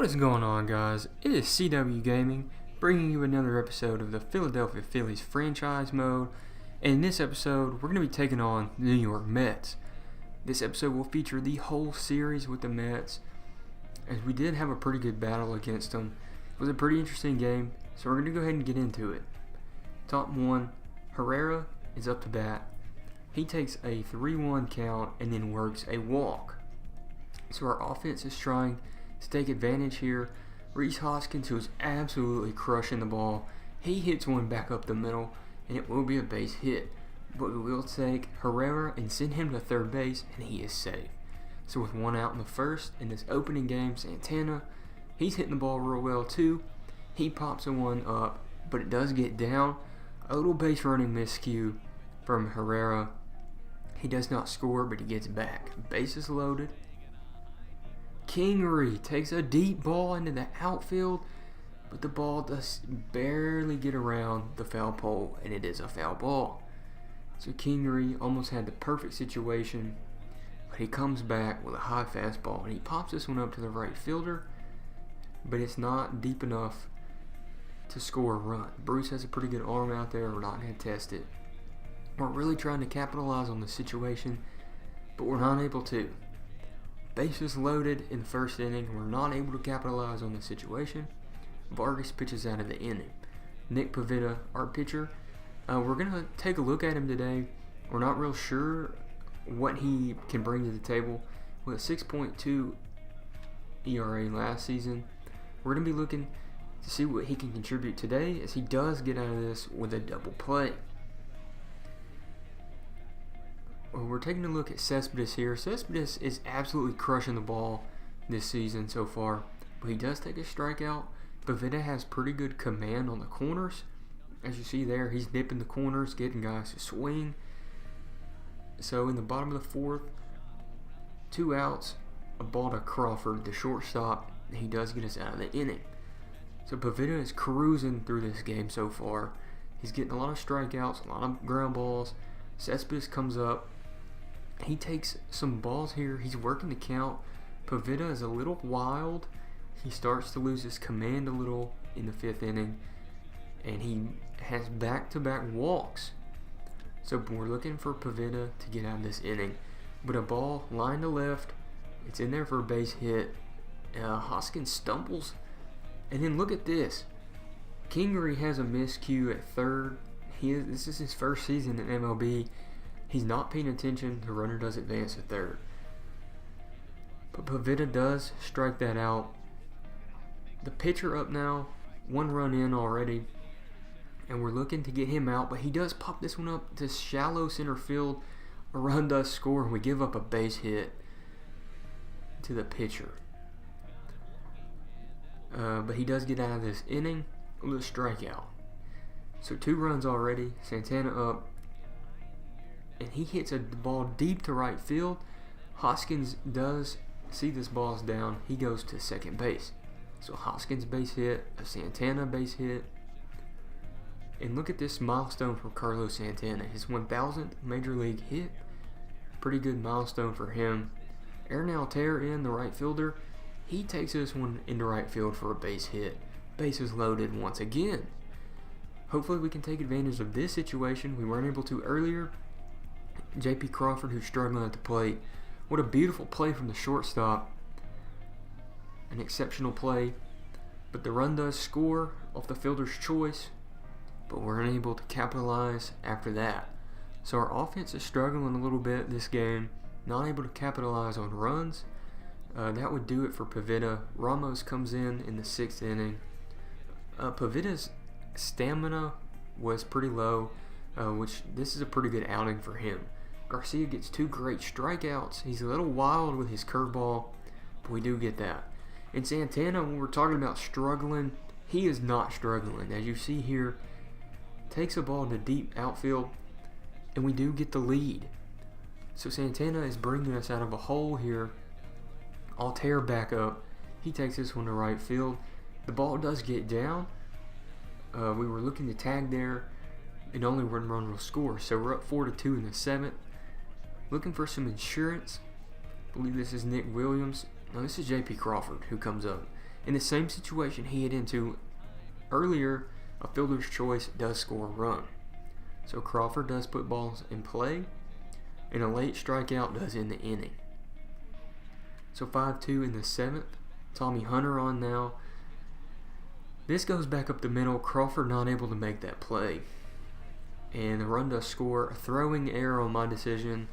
What is going on, guys? It is CW Gaming, bringing you another episode of the Philadelphia Phillies franchise mode. And in this episode, we're going to be taking on the New York Mets. This episode will feature the whole series with the Mets, as we did have a pretty good battle against them. It was a pretty interesting game, so we're going to go ahead and get into it. Top 1, Herrera is up to bat. He takes a 3-1 count and then works a walk. So our offense is trying to take advantage here. Rhys Hoskins, who is absolutely crushing the ball, he hits one back up the middle, and it will be a base hit. But we will take Herrera and send him to third base, and he is safe. So with one out in the first, in this opening game, Santana, he's hitting the ball real well too. He pops a one up, but it does get down. A little base running miscue from Herrera. He does not score, but he gets back. Bases loaded. Kingery takes a deep ball into the outfield, but the ball does barely get around the foul pole, and it is a foul ball. So Kingery almost had the perfect situation, but he comes back with a high fastball, and he pops this one up to the right fielder, but it's not deep enough to score a run. Bruce has a pretty good arm out there. We're not going to test it. We're really trying to capitalize on the situation, but we're not able to. Bases loaded in the first inning. We're not able to capitalize on the situation. Vargas pitches out of the inning. Nick Pivetta, our pitcher, we're going to take a look at him today. We're not real sure what he can bring to the table. With a 6.2 ERA last season, we're going to be looking to see what he can contribute today, as he does get out of this with a double play. We're taking a look at Cespedes here. Cespedes is absolutely crushing the ball this season so far, but he does take a strikeout. Pivetta has pretty good command on the corners. As you see there, he's dipping the corners, getting guys to swing. So in the bottom of the fourth, 2 outs, a ball to Crawford, the shortstop. He does get us out of the inning. So Pivetta is cruising through this game so far. He's getting a lot of strikeouts, a lot of ground balls. Cespedes comes up. He takes some balls here. He's working the count. Pivetta is a little wild. He starts to lose his command a little in the 5th inning, and he has back-to-back walks. So we're looking for Pivetta to get out of this inning. But a ball line to left. It's in there for a base hit. Hoskins stumbles. And then look at this. Kingery has a miscue at third. This is his first season in MLB. He's not paying attention. The runner does advance to third. But Pivetta does strike that out. The pitcher up now. 1 run in already. And we're looking to get him out. But he does pop this one up to shallow center field. A run does score, and we give up a base hit to the pitcher. But he does get out of this inning with a strikeout. So 2 runs already. Santana up. And he hits a ball deep to right field. Hoskins does see this ball's down. He goes to second base. So Hoskins base hit, a Santana base hit. And look at this milestone for Carlos Santana. His 1,000th major league hit. Pretty good milestone for him. Aaron Altair in, the right fielder. He takes this one into right field for a base hit. Bases loaded once again. Hopefully we can take advantage of this situation. We weren't able to earlier. J.P. Crawford, who's struggling at the plate. What a beautiful play from the shortstop. An exceptional play. But the run does score off the fielder's choice. But we're unable to capitalize after that. So our offense is struggling a little bit this game. Not able to capitalize on runs. That would do it for Pivetta. Ramos comes in the 6th inning. Pivetta's stamina was pretty low, which this is a pretty good outing for him. Garcia gets 2 great strikeouts. He's a little wild with his curveball, but we do get that. And Santana, when we're talking about struggling, he is not struggling. As you see here, takes a ball to deep outfield, and we do get the lead. So Santana is bringing us out of a hole here. Altair back up. He takes this one to right field. The ball does get down. We were looking to tag there, and only 1 run will score. So we're up 4-2 in the 7th. Looking for some insurance. I believe this is Nick Williams. No, this is J.P. Crawford who comes up. In the same situation he hit into earlier, a fielder's choice does score a run. So Crawford does put balls in play, and a late strikeout does end the inning. So 5-2 in the 7th. Tommy Hunter on now. This goes back up the middle. Crawford not able to make that play. And the run does score. A throwing error on my decision.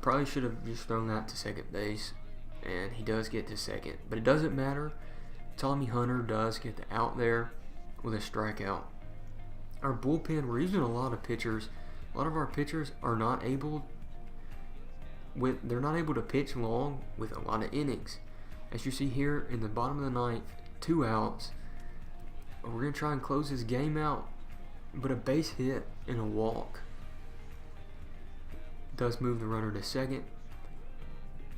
Probably should have just thrown that to second base. And he does get to second. But it doesn't matter. Tommy Hunter does get the out there with a strikeout. Our bullpen, we're using a lot of pitchers. A lot of our pitchers are not able to pitch long with a lot of innings. As you see here in the bottom of the ninth, 2 outs. We're going to try and close this game out, but a base hit and a walk does move the runner to second.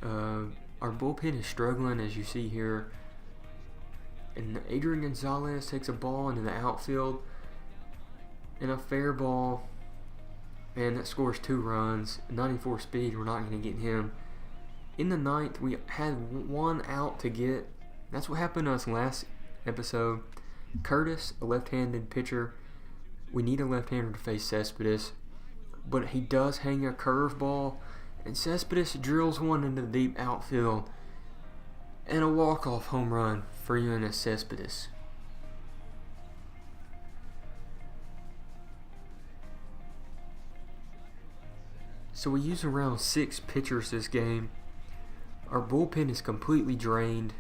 Our bullpen is struggling, as you see here. And Adrian Gonzalez takes a ball into the outfield and a fair ball, and that scores 2 runs. 94 speed, we're not going to get him. In the ninth, we had 1 out to get. That's what happened to us last episode. Curtis, a left-handed pitcher. We need a left-hander to face Cespedes, but he does hang a curveball, and Cespedes drills one into the deep outfield, and a walk-off home run for Yoenis Cespedes. So we use around 6 pitchers this game. Our bullpen is completely drained,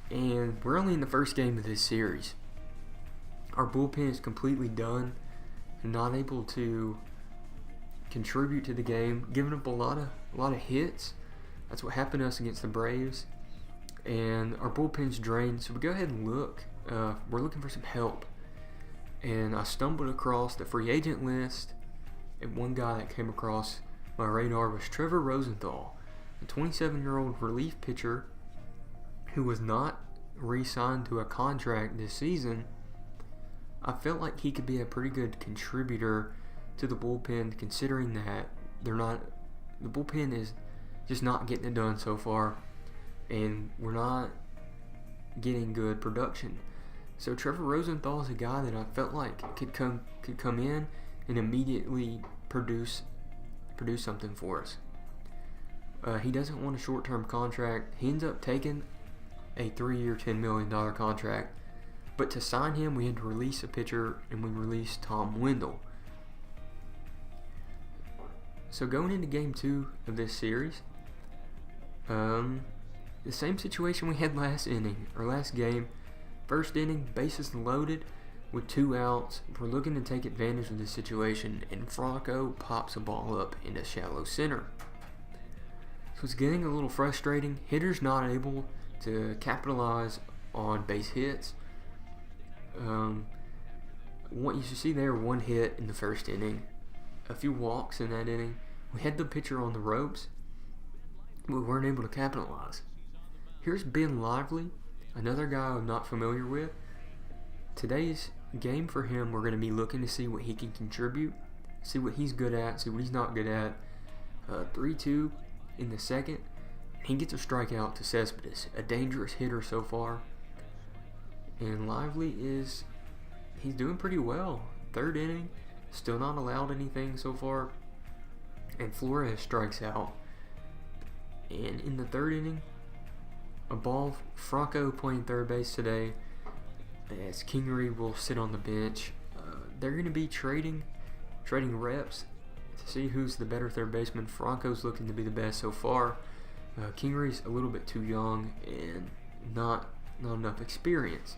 and we're only in the first game of this series. Our bullpen is completely done and not able to contribute to the game, giving up a lot of hits. That's what happened to us against the Braves, and our bullpen's drained. So we go ahead and look. We're looking for some help, and I stumbled across the free agent list, and one guy that came across my radar was Trevor Rosenthal, a 27-year-old relief pitcher who was not re-signed to a contract this season. I felt like he could be a pretty good contributor to the bullpen, considering that the bullpen is just not getting it done so far, and we're not getting good production. So Trevor Rosenthal is a guy that I felt like could come in and immediately produce something for us. He doesn't want a short-term contract. He ends up taking a 3-year, $10 million contract. But to sign him, we had to release a pitcher, and we released Tom Wendell. So going into Game 2 of this series, the same situation we had last game. First inning, bases loaded with 2 outs. We're looking to take advantage of this situation, and Franco pops a ball up into shallow center. So it's getting a little frustrating. Hitters not able to capitalize on base hits. What you should see there, 1 hit in the first inning, a few walks in that inning. We had the pitcher on the ropes. We weren't able to capitalize. Here's Ben Lively, another guy I'm not familiar with. Today's game for him, we're going to be looking to see what he can contribute, see what he's good at, see what he's not good at. 3-2 in the second. He gets a strikeout to Cespedes, a dangerous hitter so far. And Lively he's doing pretty well. Third inning, still not allowed anything so far. And Flores strikes out. And in the third inning, a ball, Franco playing third base today, as Kingery will sit on the bench. They're going to be trading reps to see who's the better third baseman. Franco's looking to be the best so far. Kingery's a little bit too young and not enough experience.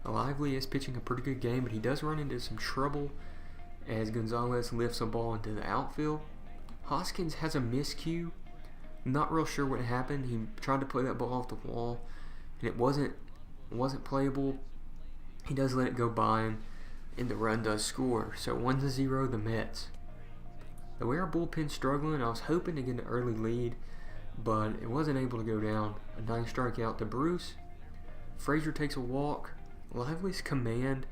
Lively is pitching a pretty good game, but he does run into some trouble as Gonzalez lifts a ball into the outfield. Hoskins has a miscue. Not real sure what happened. He tried to play that ball off the wall, and it wasn't playable. He does let it go by him, and the run does score. So 1-0 the Mets. The way our bullpen's struggling, I was hoping to get an early lead, but it wasn't able to go down. A 9 strikeout to Bruce. Frazier takes a walk. Lively's command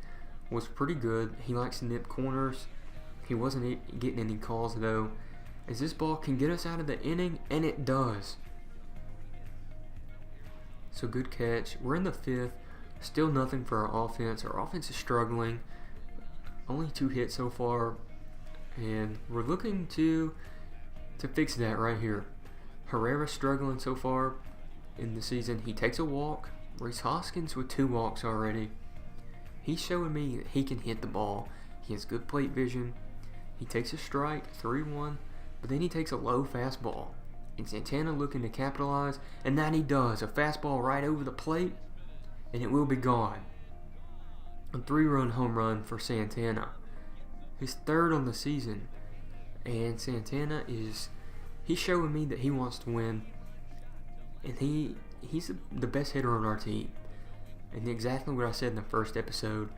was pretty good. He likes to nip corners. He wasn't getting any calls though, as this ball can get us out of the inning, and it does. So good catch. We're in the 5th. Still nothing for our offense. Our offense is struggling. Only 2 hits so far. And we're looking to fix that right here. Herrera struggling so far in the season. He takes a walk. Rhys Hoskins with 2 walks already. He's showing me that he can hit the ball. He has good plate vision. He takes a strike, 3-1, but then he takes a low fastball. And Santana looking to capitalize, and that he does. A fastball right over the plate, and it will be gone. A 3-run home run for Santana. His 3rd on the season. And Santana he's showing me that he wants to win. And he's the best hitter on our team. And exactly what I said in the first episode.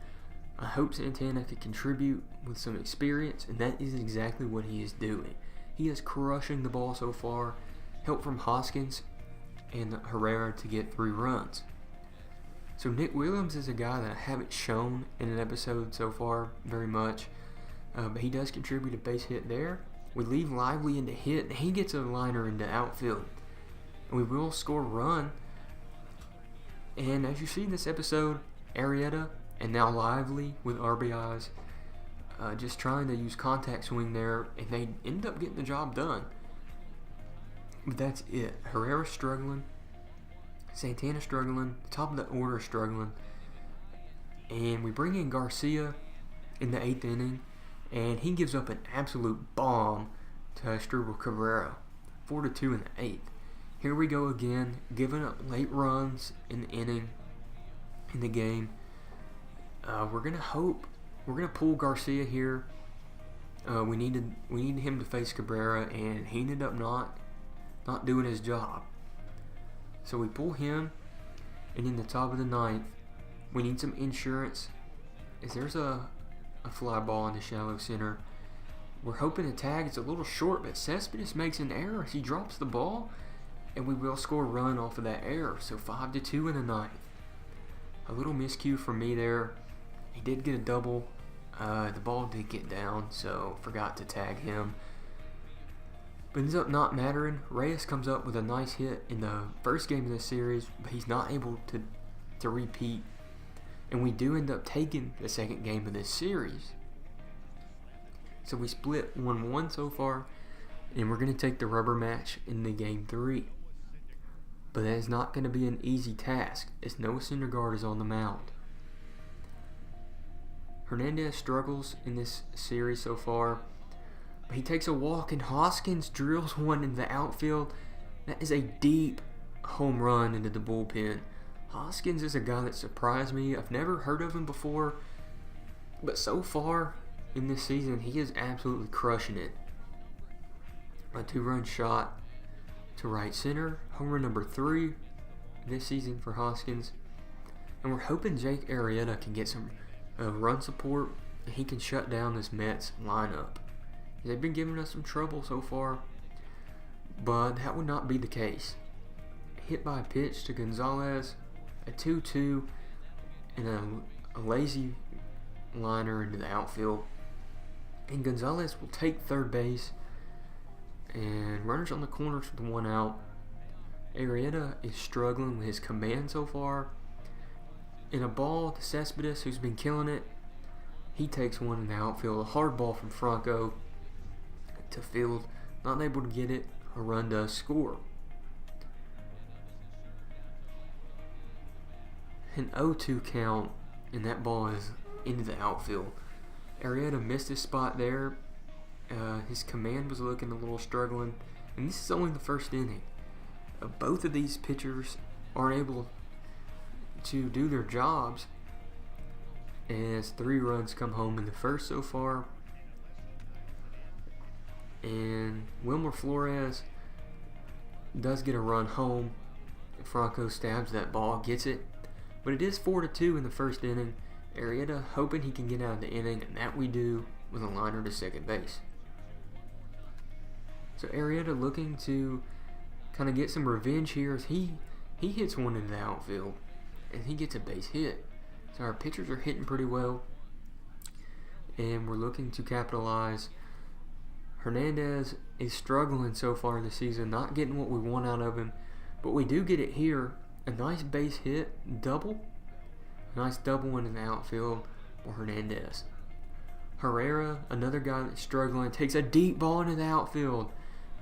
I hope Santana could contribute with some experience, and that is exactly what he is doing. He is crushing the ball so far. Help from Hoskins and Herrera to get 3 runs. So Nick Williams is a guy that I haven't shown in an episode so far very much. But he does contribute a base hit there. We leave Lively into hit, and he gets a liner into outfield. And we will score a run. And as you see in this episode, Arrieta and now Lively with RBIs, just trying to use contact swing there, and they end up getting the job done. But that's it. Herrera struggling, Santana struggling, the top of the order struggling, and we bring in Garcia in the 8th inning, and he gives up an absolute bomb to Asdrubal Cabrera, 4-2 in the 8th. Here we go again, giving up late runs in the inning, in the game. We're gonna pull Garcia here. We needed him to face Cabrera, and he ended up not doing his job. So we pull him, and in the top of the 9th, we need some insurance. As there's a fly ball in the shallow center. We're hoping to tag. It's a little short, but Cespedes makes an error. He drops the ball, and we will score a run off of that error. So 5-2 in the 9th. A little miscue from me there. He did get a double. The ball did get down, so forgot to tag him. But ends up not mattering. Reyes comes up with a nice hit in the first game of the series, but he's not able to repeat. And we do end up taking the second game of this series. So we split 1-1 so far, and we're going to take the rubber match in the game 3. But that is not going to be an easy task, as Noah Syndergaard is on the mound. Hernandez struggles in this series so far, but he takes a walk, and Hoskins drills one in the outfield. That is a deep home run into the bullpen. Hoskins is a guy that surprised me. I've never heard of him before, but so far in this season, he is absolutely crushing it. A 2-run shot to right center, home run number 3 this season for Hoskins. And we're hoping Jake Arrieta can get some run support, and he can shut down this Mets lineup. They've been giving us some trouble so far, but that would not be the case. Hit by a pitch to Gonzalez, a 2-2, and a lazy liner into the outfield. And Gonzalez will take third base, and runners on the corners with 1 out. Arrieta is struggling with his command so far. In a ball to Cespedes, who's been killing it. He takes one in the outfield. A hard ball from Franco to field. Not able to get it. A run does score. An 0-2 count, and that ball is into the outfield. Arrieta missed his spot there. His command was looking a little struggling. And this is only the first inning. Both of these pitchers aren't able to do their jobs, as 3 runs come home in the first so far. And Wilmer Flores does get a run home. Franco stabs that ball, gets it, but it is 4-2 in the first inning. Arrieta hoping he can get out of the inning, and that we do with a liner to second base. So Arrieta looking to kind of get some revenge here, as he hits one into the outfield, and he gets a base hit. So our pitchers are hitting pretty well, and we're looking to capitalize. Hernandez is struggling so far this season, not getting what we want out of him, but we do get it here. a nice base hit, double. A nice double into the outfield for Hernandez. Herrera, another guy that's struggling, takes a deep ball into the outfield.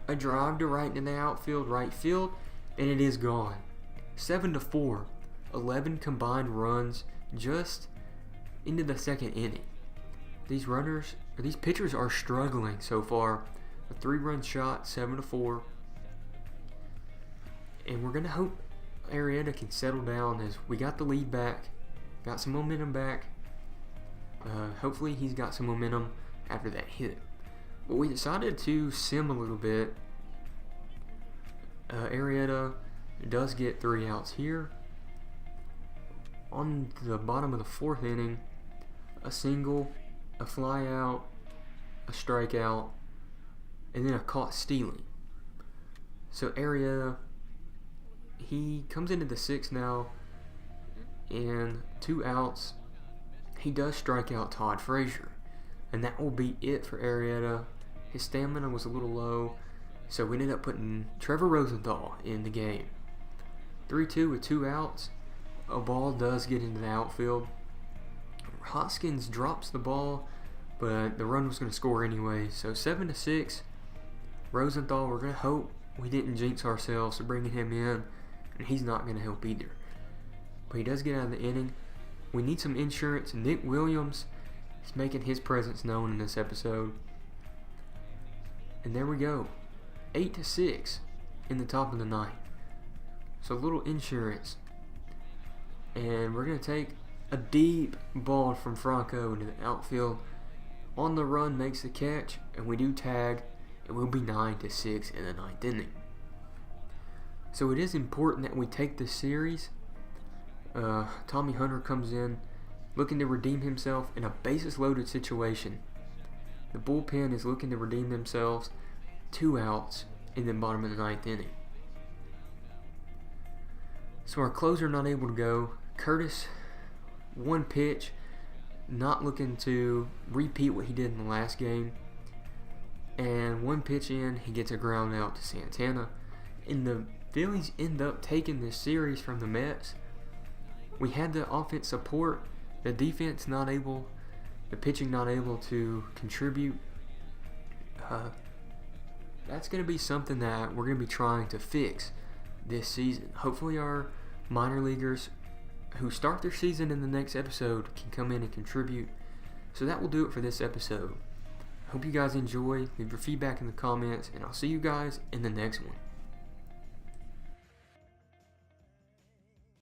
A drive to right into the outfield, right field, and it is gone. 7-4. 11 combined runs just into the second inning. These pitchers are struggling so far. A 3-run shot, 7-4. And we're going to hope Arrieta can settle down as we got the lead back. Got some momentum back. Hopefully he's got some momentum after that hit. But we decided to sim a little bit. Arrieta does get 3 outs here. On the bottom of the 4th inning, a single, a fly out, a strikeout, and then a caught stealing. So Arrieta, he comes into the 6th now, and 2 outs. He does strike out Todd Frazier, and that will be it for Arrieta. His stamina was a little low, so we ended up putting Trevor Rosenthal in the game. 3-2 with 2 outs. A ball does get into the outfield. Hoskins drops the ball, but the run was going to score anyway. So 7-6. Rosenthal, we're going to hope we didn't jinx ourselves for bringing him in, and he's not going to help either. But he does get out of the inning. We need some insurance. Nick Williams is making his presence known in this episode. And there we go. 8-6 in the top of the 9th. So a little insurance. And we're going to take a deep ball from Franco into the outfield. On the run, makes the catch, and we do tag, and we'll be 9-6 in the 9th inning. So it is important that we take this series. Tommy Hunter comes in looking to redeem himself in a bases-loaded situation. The bullpen is looking to redeem themselves. 2 outs in the bottom of the 9th inning. So our closer not able to go. Curtis, 1 pitch, not looking to repeat what he did in the last game. And 1 pitch in, he gets a ground out to Santana. And the Phillies end up taking this series from the Mets. We had the offense support, the defense not able, the pitching not able to contribute. That's going to be something that we're going to be trying to fix this season. Hopefully our minor leaguers who start their season in the next episode can come in and contribute. So that will do it for this episode. Hope you guys enjoy. Leave your feedback in the comments, and I'll see you guys in the next one.